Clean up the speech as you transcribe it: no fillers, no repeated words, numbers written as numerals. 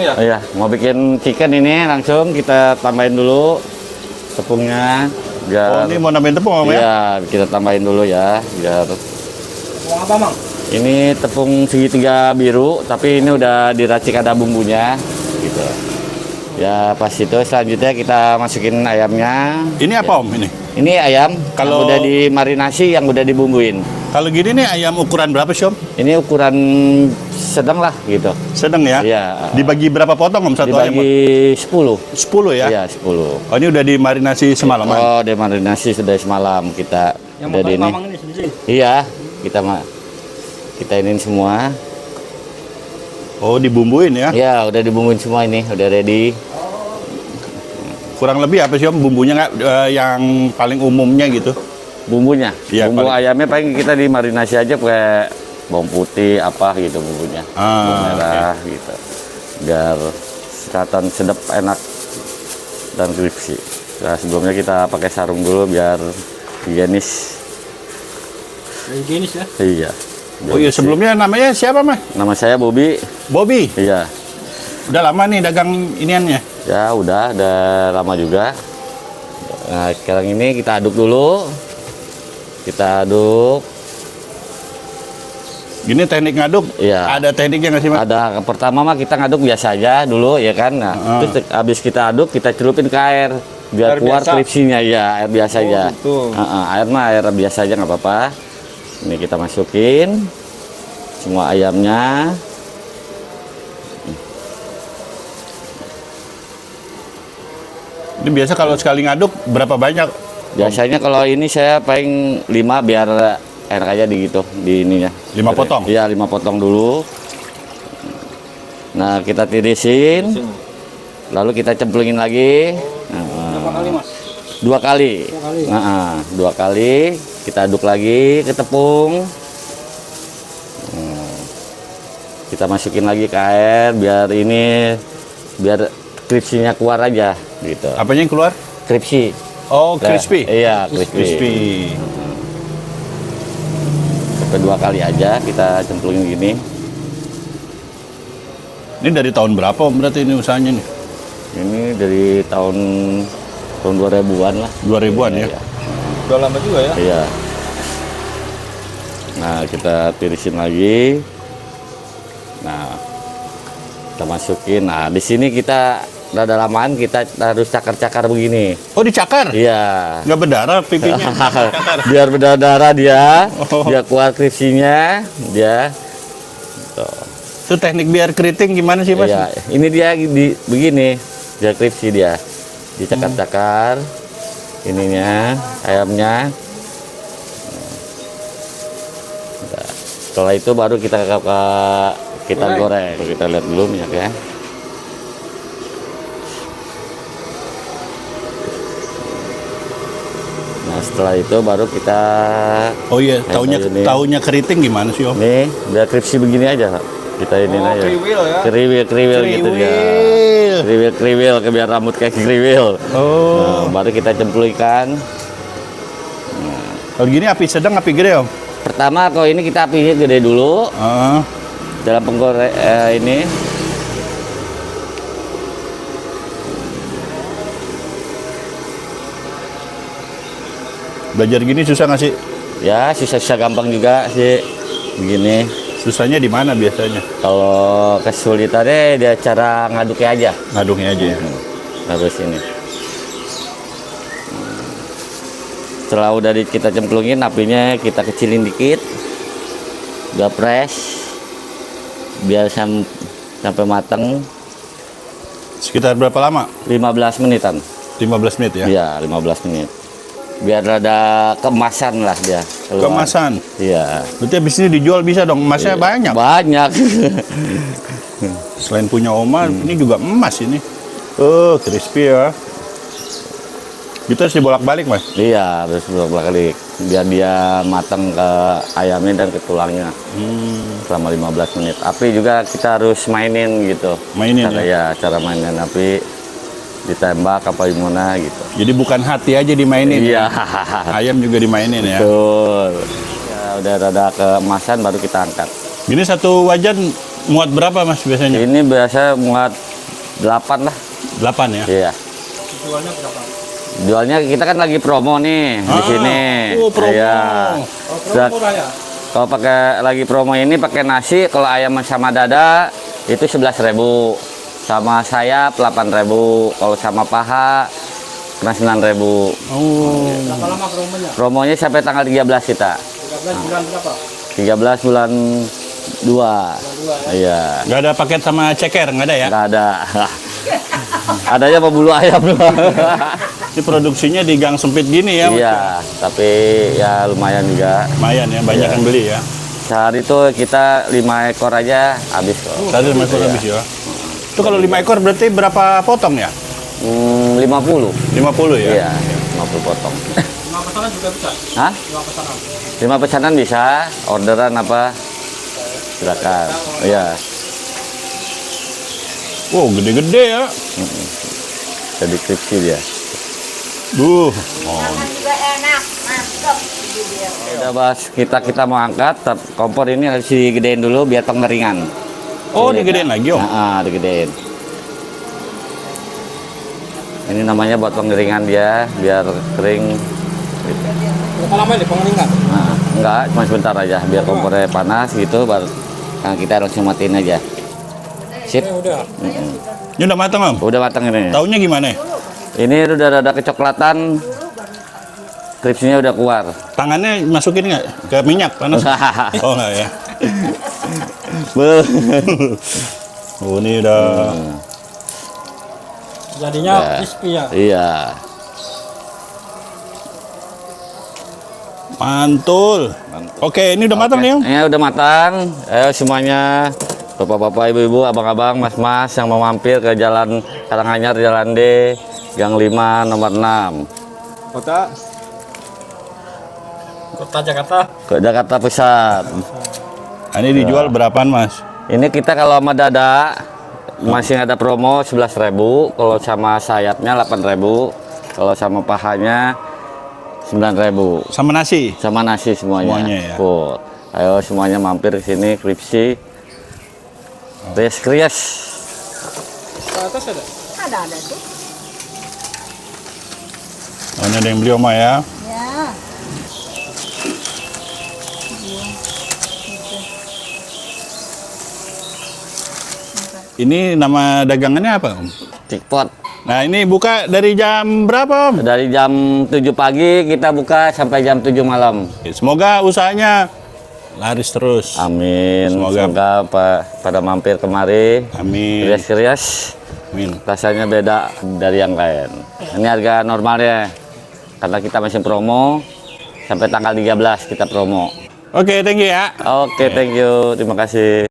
Ya? Iya, mau bikin chicken ini langsung kita tambahin dulu tepungnya. Biar, ini mau nambahin tepung, Om, ya? Iya, kita tambahin dulu ya, biar. Tepung apa, Mang? Ini tepung segitiga biru, tapi ini udah diracik ada bumbunya, gitu. Ya, pas itu selanjutnya kita masukin ayamnya. Ini apa, Om, ini? Ini ayam Kalau- yang udah dimarinasi, yang udah dibumbuin. Kalau gini nih ayam ukuran berapa sih, Om? Ini ukuran sedang lah, gitu. Sedang ya? Iya. Dibagi berapa potong, Om, satu ayam? Dibagi 10. 10 ya? Iya, 10. Oh, ini udah dimarinasi semalaman? Oh, dimarinasi sudah semalam kita Yang udah makan di ini. Mamang ini sendiri. Iya, kita iniin semua. Oh, dibumbuin ya? Ya, udah dibumbuin semua ini, udah ready. Kurang lebih apa sih, Om, bumbunya nggak yang paling umumnya gitu? Bumbunya, Iya, bumbu paling- ayamnya paling kita dimarinasi aja pakai bawang putih apa gitu bumbunya, bawang merah gitu, biar kelihatan sedap, enak dan crispy. Nah, sebelumnya kita pakai sarung dulu biar higienis. Higienis ya. Iya. Oh iya, sebelumnya namanya siapa, Mas? Nama saya Bobby. Bobby. Iya. Udah lama nih dagang iniannya? Ya udah lama juga. Nah, sekarang ini kita aduk dulu. Kita aduk. Gini teknik ngaduk? Iya. Ada tekniknya nggak sih, Mas? Ada pertama mah kita ngaduk biasa aja dulu ya kan. Nah, terus habis kita aduk kita celupin ke air biar Air keluar biasa? kripsinya ya, air biasa aja. gitu. Air mah air biasa aja nggak apa-apa. Ini kita masukin semua ayamnya. Ini biasa kalau sekali ngaduk berapa banyak? Biasanya kalau ini saya paling 5 biar enak aja di gitu di ininya. 5 potong? Iya, 5 potong dulu. Nah, kita tirisin. Lalu kita cemplungin lagi. Berapa kali, Mas? 2 kali. 2 kali. Nah, 2 kali kita aduk lagi ke tepung. Kita masukin lagi ke air biar kripsinya keluar aja gitu. Apanya yang keluar? Kripsi. Oh, Nah, crispy. Iya, crispy. Crispy. Sampai 2 kali aja kita cemplungin gini. Ini dari tahun berapa, Om, berarti ini usahanya nih? Ini dari tahun 2000-an lah. 2000-an ya? Iya. Udah lama juga ya. Iya. Nah, kita tirisin lagi. Nah, kita masukin. Nah, di sini kita rada lamaan kita harus cakar-cakar begini. Oh, dicakar? Iya. Nggak berdarah pipinya? Biar berdarah dia, Oh. dia keluar kripsinya, dia. Tuh. Itu teknik biar keriting gimana sih, Mas? Iya, ini dia begini, dia kripsi dia, dicakar-cakar, ininya, ayamnya. Nah, setelah itu baru kita goreng. Kita lihat dulu minyaknya. Nah, setelah itu baru kita Oh iya, Ini. taunya keriting gimana sih, Om? nih, biar kripsi begini aja, Pak. Kita ini Oh, aja. kriwil ya. Kriwil gitu dia. Kriwil biar rambut kayak kriwil. Oh. Nah, baru kita cemplungkan. Kalau gini api sedang, api gede, Om? Pertama kalau ini kita apinya gede dulu Ah. dalam penggoreng ini. Belajar gini susah nggak sih? Ya susah-susah gampang juga sih begini. Susahnya di mana biasanya? Kalau kesulitannya dia cara ngaduknya aja. Ngaduknya aja ya? Harus ini. Setelah udah kita cemplungin, apinya kita kecilin dikit, gapres biar sampai matang. Sekitar berapa lama? 15 menitan. 15 menit ya? Iya, 15 menit. Biar ada kemasan lah dia. keluar. Kemasan? Iya. Berarti habis ini dijual bisa dong? Emasnya banyak? Banyak. Selain punya Oma, ini juga emas ini. Oh, crispy ya. Itu harus dibolak-balik, Mas? Iya, harus bolak-balik biar dia matang ke ayamnya dan ke tulangnya selama 15 menit. Api juga kita harus mainin gitu. Mainin cara, ya? cara mainin api ditembak apa gimana gitu. Jadi bukan hati aja dimainin? Iya. Ayam juga dimainin ya? Betul. Ya, udah rada keemasan baru kita angkat. Ini satu wajan muat berapa, Mas, biasanya? Ini biasa muat 8 lah. 8 ya? Iya. Jualnya berapa? Jualnya kita kan lagi promo nih di sini. Oh, promo. Iya. Oh, promo murah ya? Kalau pakai lagi promo ini pakai nasi, kalau ayam sama dada itu 11.000. Sama sayap 8.000. Kalau sama paha kena 9.000. Oh. Berapa lama promonya? Promonya sampai tanggal 13 kita. 13 bulan berapa? 13 bulan 2. Iya. Nggak ada paket sama ceker, nggak ada ya? Nggak ada. Adanya apa bulu ayam doang. Ini produksinya di gang sempit gini ya? Iya, tapi ya lumayan juga. Lumayan ya, banyak Iya. yang beli ya. Sehari itu kita 5 ekor aja habis kok. Tadi 5 ekor Iya. habis ya. Itu kalau 5 ekor berarti berapa potong ya? 50. 50 ya? Iya, 50 potong. 5 pesanan juga bisa? Hah? 5 pesanan? 5 pesanan bisa, orderan apa? Silakan. Iya, Wow, gede-gede ya. jadi kripsi dia. Oh. Makan juga enak, mantap. Ini dia. Udah bahas kita mau angkat, kompor ini harus digedein dulu biar pengeringan. Oh, digedein lagi om? Digedein. Ini namanya buat pengeringan dia, biar kering. Berapa lama ini pengeringan? Nah, enggak, cuma sebentar aja, biar kompornya panas gitu, baru nah, kita langsung matiin aja. Sip, Ini udah. Ini udah matang om? udah matang ini. Taunya gimana? Ini udah ada kecoklatan, kripsinya udah keluar. Tangannya masukin nggak ke minyak panas? Oh nggak ya? Belum. Oh ini udah. Jadinya Ya. crispy ya? Iya. Mantul. Oke, ini udah matang nih om? Ini udah matang. Ayo semuanya, bapak-bapak, ibu-ibu, abang-abang, mas-mas yang mau mampir ke Jalan Karanganyar, Jalan D, Gang 5, nomor 6. Kota? Kota Jakarta? Ke Jakarta Pusat. Nah, ini dijual berapaan mas? Ini kita kalau sama dada masih ada promo 11.000, kalau sama sayapnya 8.000, kalau sama pahanya 9.000. Sama nasi? Sama nasi semuanya. Semuanya ya. Full. Ayo semuanya mampir ke sini, kripsi. Krias. Ke atas ada? Ada tuh. Oh, ini ada yang beli oma ya? Ya. Ini nama dagangannya apa om? Cikpot. Nah ini buka dari jam berapa om? Dari jam 7 pagi kita buka sampai jam 7 malam. Semoga usahanya laris terus. Amin. Semoga. Semoga pada mampir kemari. Amin. Krias-krias. Amin. Rasanya beda dari yang lain. Ini harga normalnya. Karena kita masih promo. Sampai tanggal 13 kita promo. Oke, thank you ya. Oke, thank you. Terima kasih.